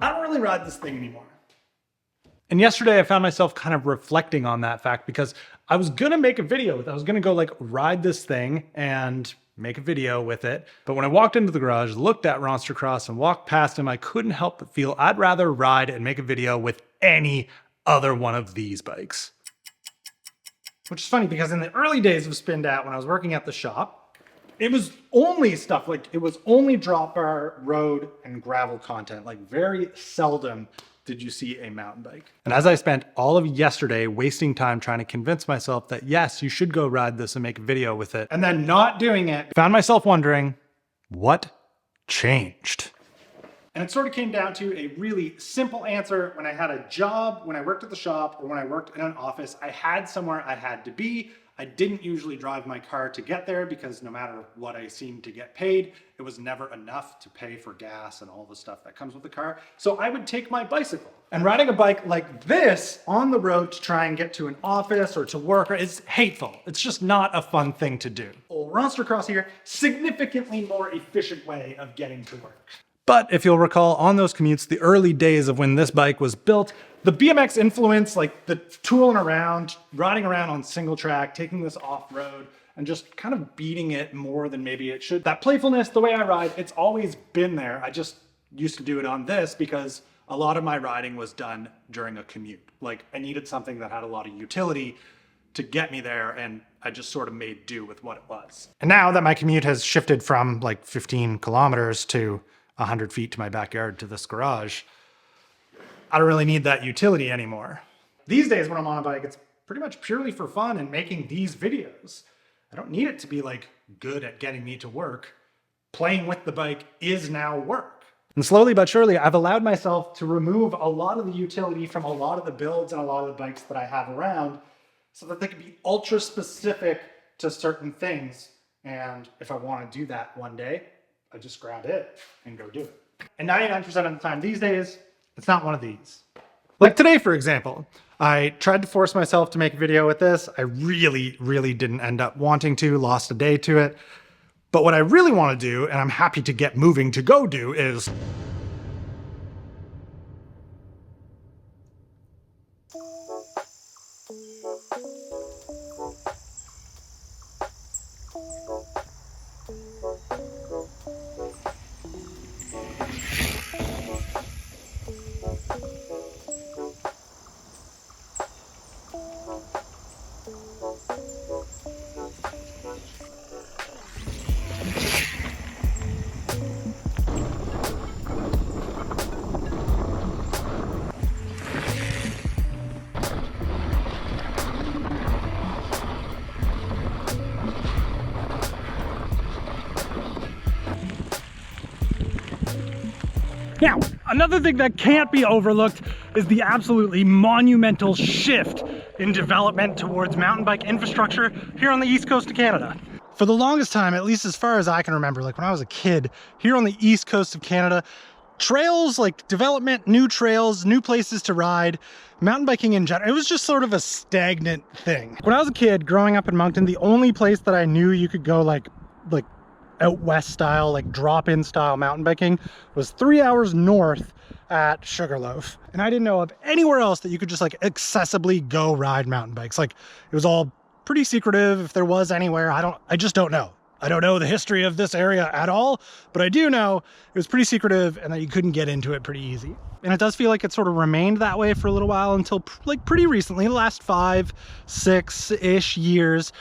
I don't really ride this thing anymore. And yesterday I found myself kind of reflecting on that fact because I was gonna make a video with it. I was gonna go like ride this thing and make a video with it. But when I walked into the garage, looked at Rawstercross and walked past him, I couldn't help but feel I'd rather ride and make a video with any other one of these bikes. Which is funny because in the early days of Spin Dat, when I was working at the shop, it was only stuff like, it was only drop bar, road, and gravel content. Like very seldom did you see a mountain bike. And as I spent all of yesterday wasting time trying to convince myself that yes, you should go ride this and make a video with it, and then not doing it, found myself wondering, what changed? And it sort of came down to a really simple answer. When I had a job, when I worked at the shop, or when I worked in an office, I had somewhere I had to be. I didn't usually drive my car to get there because no matter what I seemed to get paid, it was never enough to pay for gas and all the stuff that comes with the car. So I would take my bicycle. And riding a bike like this on the road to try and get to an office or to work is hateful. It's just not a fun thing to do. Old Rawstercross here, significantly more efficient way of getting to work. But if you'll recall, on those commutes, the early days of when this bike was built, the BMX influence, like the tooling around, riding around on single track, taking this off-road, and just kind of beating it more than maybe it should. That playfulness, the way I ride, it's always been there. I just used to do it on this because a lot of my riding was done during a commute. Like I needed something that had a lot of utility to get me there, and I just sort of made do with what it was. And now that my commute has shifted from like 15 kilometers to 100 feet to my backyard to this garage, I don't really need that utility anymore. These days when I'm on a bike, it's pretty much purely for fun and making these videos. I don't need it to be like good at getting me to work. Playing with the bike is now work. And slowly but surely, I've allowed myself to remove a lot of the utility from a lot of the builds and a lot of the bikes that I have around so that they can be ultra specific to certain things. And if I want to do that one day, I just grab it and go do it. And 99% of the time these days, it's not one of these. Like today, for example, I tried to force myself to make a video with this. I really didn't end up wanting to, lost a day to it. But what I really want to do, and I'm happy to get moving to go do, is now, another thing that can't be overlooked is the absolutely monumental shift in development towards mountain bike infrastructure here on the east coast of Canada. For the longest time, at least as far as I can remember, like when I was a kid, here on the east coast of Canada, trails, like development, new trails, new places to ride, mountain biking in general, it was just sort of a stagnant thing. When I was a kid growing up in Moncton, the only place that I knew you could go like out west style, like drop-in style mountain biking was 3 hours north at Sugarloaf. And I didn't know of anywhere else that you could just like accessibly go ride mountain bikes. Like it was all pretty secretive if there was anywhere. I just don't know. I don't know the history of this area at all, but I do know it was pretty secretive and that you couldn't get into it pretty easy. And it does feel like it sort of remained that way for a little while until like pretty recently, the last 5, 6-ish years.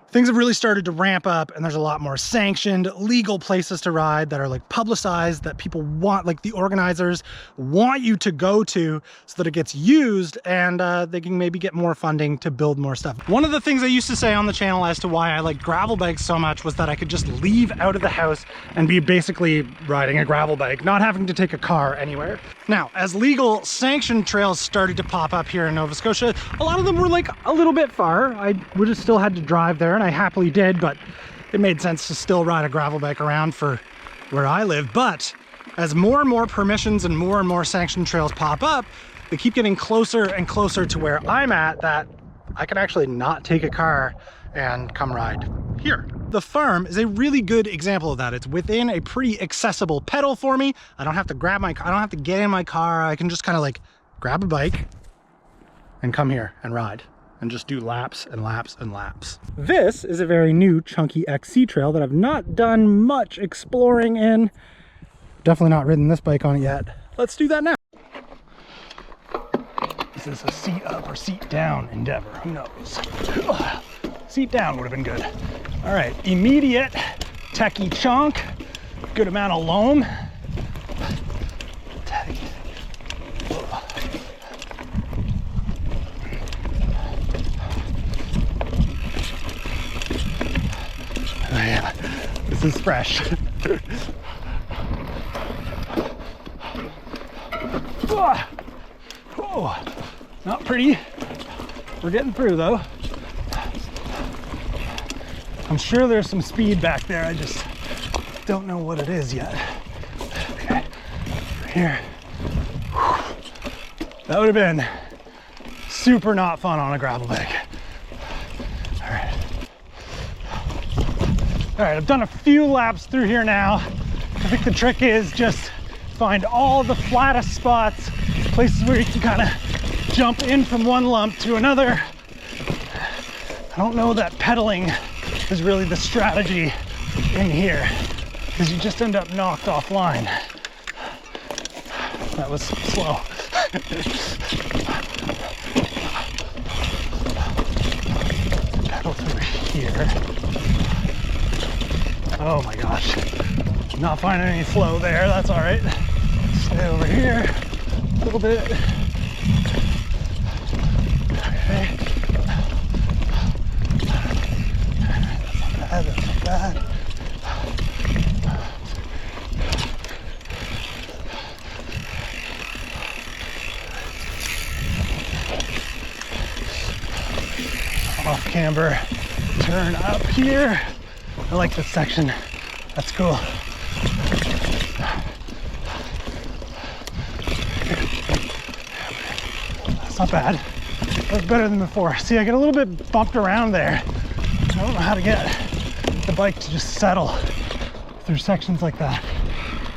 Things have really started to ramp up and there's a lot more sanctioned, legal places to ride that are like publicized, that people want, like the organizers want you to go to so that it gets used and they can maybe get more funding to build more stuff. One of the things I used to say on the channel as to why I like gravel bikes so much was that I could just leave out of the house and be basically riding a gravel bike, not having to take a car anywhere. Now, as legal sanctioned trails started to pop up here in Nova Scotia, a lot of them were like a little bit far. I would have still had to drive there, and I happily did, but it made sense to still ride a gravel bike around for where I live. But as more and more permissions and more sanctioned trails pop up, they keep getting closer and closer to where I'm at, that I can actually not take a car and come ride here. The farm is a really good example of that. It's within a pretty accessible pedal for me. I don't have to grab my car, I don't have to get in my car. I can just kind of like grab a bike and come here and ride and just do laps and laps and laps. This is a very new chunky XC trail that I've not done much exploring in. Definitely not ridden this bike on it yet. Let's do that now. Is this a seat up or seat down endeavor? Who knows? Ugh. Seat down would have been good. All right, immediate techy chunk, good amount of loam. Oh yeah, this is fresh. Oh, not pretty. We're getting through though. I'm sure there's some speed back there. I just don't know what it is yet. Okay, here. That would have been super not fun on a gravel bike. All right. All right, I've done a few laps through here now. I think the trick is just find all the flattest spots, places where you can kind of jump in from one lump to another. I don't know that pedaling is really the strategy in here, because you just end up knocked offline. That was slow. Pedal through here. Oh my gosh. Not finding any flow there, that's all right. Stay over here a little bit. Okay. That's not bad. Off camber, turn up here. I like this section. That's cool. That's not bad. That's better than before. See, I get a little bit bumped around there. I don't know how to get the bike to just settle through sections like that.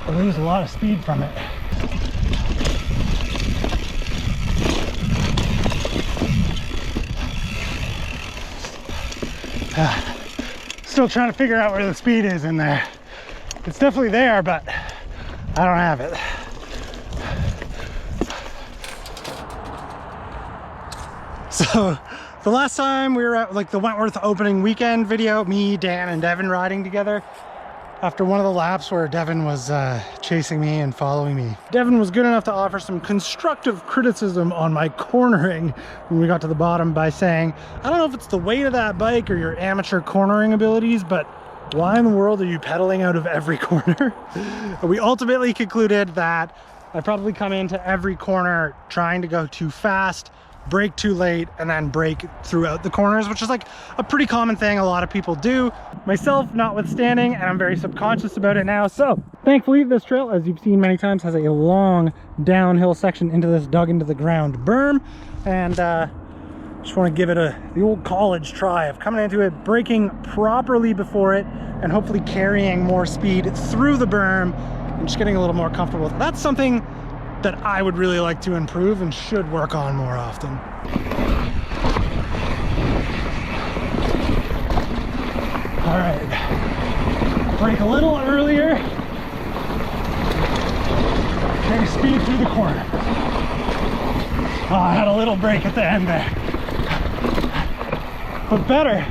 I lose a lot of speed from it. Still trying to figure out where the speed is in there. It's definitely there, but I don't have it. So the last time we were at like the Wentworth opening weekend video, me, Dan, and Devin riding together, after one of the laps where Devin was chasing me and following me, Devin was good enough to offer some constructive criticism on my cornering when we got to the bottom by saying, I don't know if it's the weight of that bike or your amateur cornering abilities, but why in the world are you pedaling out of every corner? We ultimately concluded that I probably come into every corner trying to go too fast, brake too late, and then brake throughout the corners, which is like a pretty common thing a lot of people do, myself notwithstanding, and I'm very subconscious about it now. So thankfully this trail, as you've seen many times, has a long downhill section into this dug into the ground berm, and just want to give it the old college try of coming into it, braking properly before it, and hopefully carrying more speed through the berm and just getting a little more comfortable. That's something that I would really like to improve and should work on more often. All right, brake a little earlier, carry speed through the corner. Oh, I had a little break at the end there, but better.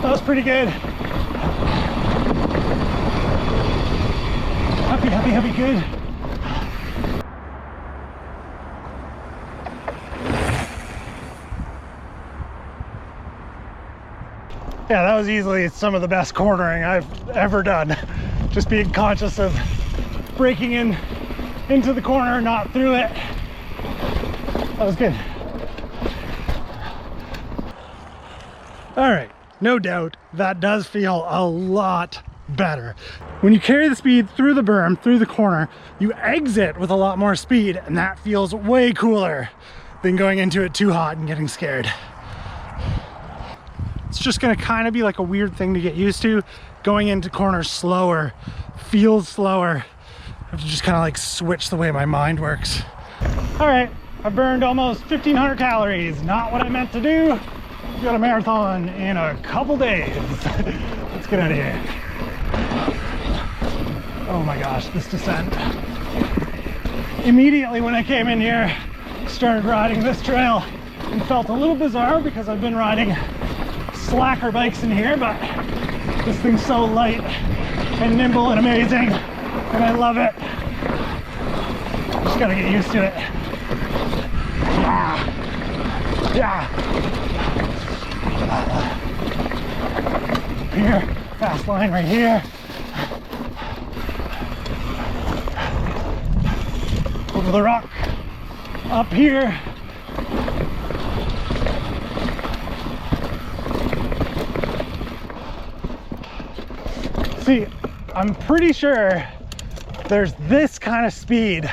That was pretty good. Happy, happy, happy, good. Yeah, that was easily some of the best cornering I've ever done. Just being conscious of braking into the corner, not through it. That was good. All right, no doubt that does feel a lot better. When you carry the speed through the berm, through the corner, you exit with a lot more speed, and that feels way cooler than going into it too hot and getting scared. It's just gonna kind of be like a weird thing to get used to. Going into corners slower, feels slower. I have to just kind of like switch the way my mind works. All right, I burned almost 1,500 calories. Not what I meant to do. I've got a marathon in a couple days. Let's get out of here. Oh my gosh, this descent. Immediately when I came in here, started riding this trail, and felt a little bizarre because I've been riding slacker bikes in here, but this thing's so light and nimble and amazing, and I love it. Just gotta get used to it. Yeah. Here, fast line right here. Over the rock, up here. See, I'm pretty sure there's this kind of speed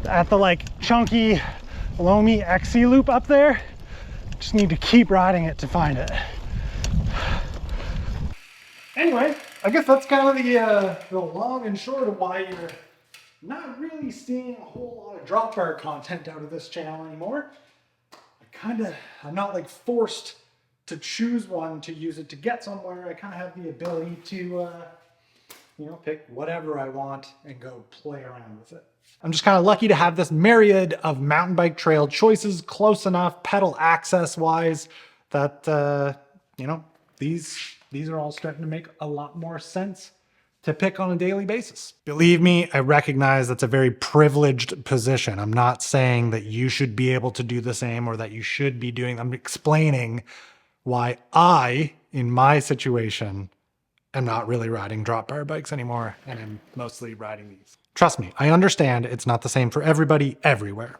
at the like chunky Lomi XC loop up there. Just need to keep riding it to find it. Anyway, I guess that's kind of the long and short of why you're not really seeing a whole lot of drop bar content out of this channel anymore. I'm not like forced to choose one to use it to get somewhere. I kind of have the ability to, you know, pick whatever I want and go play around with it. I'm just kind of lucky to have this myriad of mountain bike trail choices close enough pedal access wise that, you know, these are all starting to make a lot more sense to pick on a daily basis. Believe me, I recognize that's a very privileged position. I'm not saying that you should be able to do the same or that you should be doing. I'm explaining why I, in my situation, am not really riding drop bar bikes anymore, and I'm mostly riding these. Trust me, I understand it's not the same for everybody everywhere.